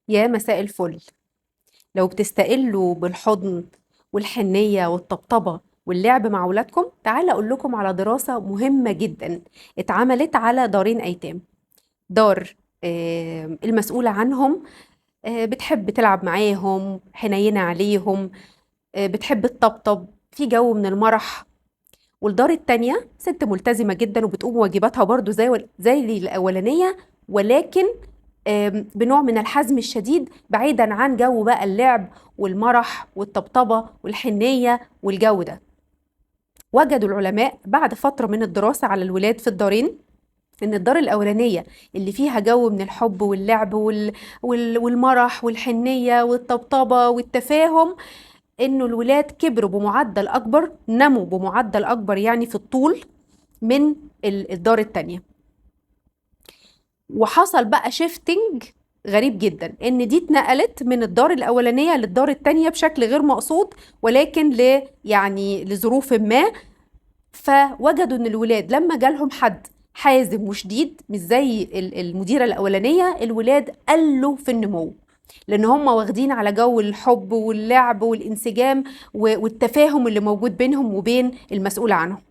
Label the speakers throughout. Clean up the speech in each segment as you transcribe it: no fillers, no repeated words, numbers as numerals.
Speaker 1: يا مساء الفل. لو بتستقلوا بالحضن والحنية والطبطبة واللعب مع ولادكم، تعال أقول لكم على دراسة مهمة جدا اتعملت على دارين أيتام. دار المسؤولة عنهم بتحب تلعب معاهم، حنينة عليهم، بتحب تطبطب في جو من المرح. والدار التانية ست ملتزمة جدا وبتقوم واجباتها برضو زي الأولانية، ولكن بنوع من الحزم الشديد، بعيدا عن جو بقى اللعب والمرح والطبطبة والحنية والجو ده. وجدوا العلماء بعد فترة من الدراسة على الولاد في الدارين إن الدار الأولانية اللي فيها جو من الحب واللعب والمرح والحنية والطبطبة والتفاهم، إنه الولاد كبروا بمعدل أكبر، نموا بمعدل أكبر يعني في الطول من الدار التانية. وحصل بقى شيفتنج غريب جدا، ان دي اتنقلت من الدار الاولانيه للدار التانيه بشكل غير مقصود، ولكن يعني لظروف ما. فوجدوا ان الولاد لما جالهم حد حازم وشديد مش زي المديره الاولانيه، الولاد قلوا في النمو، لان هم واخدين على جو الحب واللعب والانسجام والتفاهم اللي موجود بينهم وبين المسؤول عنهم.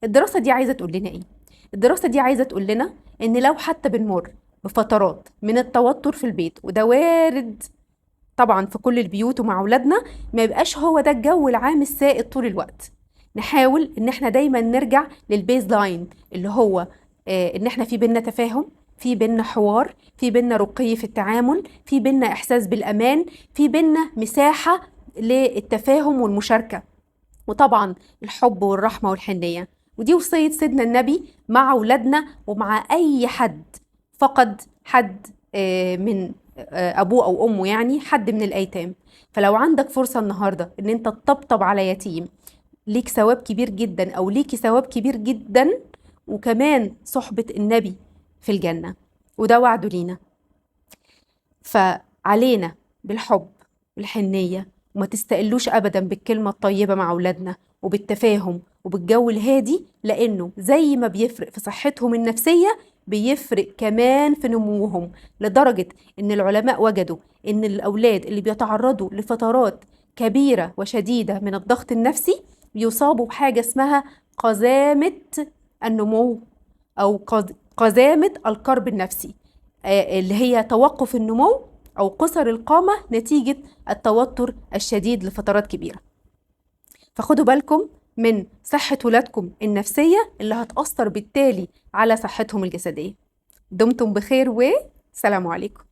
Speaker 1: الدراسة دي عايزة تقول لنا ايه؟ الدراسة دي عايزة تقول لنا ان لو حتى بنمر بفترات من التوتر في البيت، وده وارد طبعا في كل البيوت ومع اولادنا، ما يبقاش هو ده الجو العام السائد طول الوقت. نحاول ان احنا دايما نرجع للبيز لاين، اللي هو ان احنا في بينا تفاهم، في بينا حوار، في بينا رقي في التعامل، في بينا احساس بالامان، في بينا مساحة للتفاهم والمشاركة، وطبعا الحب والرحمة والحنية. ودي وصية سيدنا النبي مع أولادنا ومع أي حد فقد حد من أبوه أو أمه، يعني حد من الأيتام. فلو عندك فرصة النهاردة إن أنت تطبطب على يتيم، ليك ثواب كبير جدا، أو ليكي ثواب كبير جدا، وكمان صحبة النبي في الجنة، وده وعده لينا. فعلينا بالحب والحنية، وما تستقلوش أبدا بالكلمة الطيبة مع أولادنا، وبالتفاهم وبالجو الهادي، لأنه زي ما بيفرق في صحتهم النفسية بيفرق كمان في نموهم. لدرجة إن العلماء وجدوا إن الأولاد اللي بيتعرضوا لفترات كبيرة وشديدة من الضغط النفسي بيصابوا بحاجة اسمها قزامة النمو، أو قزامة الكرب النفسي، اللي هي توقف النمو أو قصر القامة نتيجة التوتر الشديد لفترات كبيرة. فخدوا بالكم من صحة ولادكم النفسية اللي هتأثر بالتالي على صحتهم الجسدية. دمتم بخير، وسلام عليكم.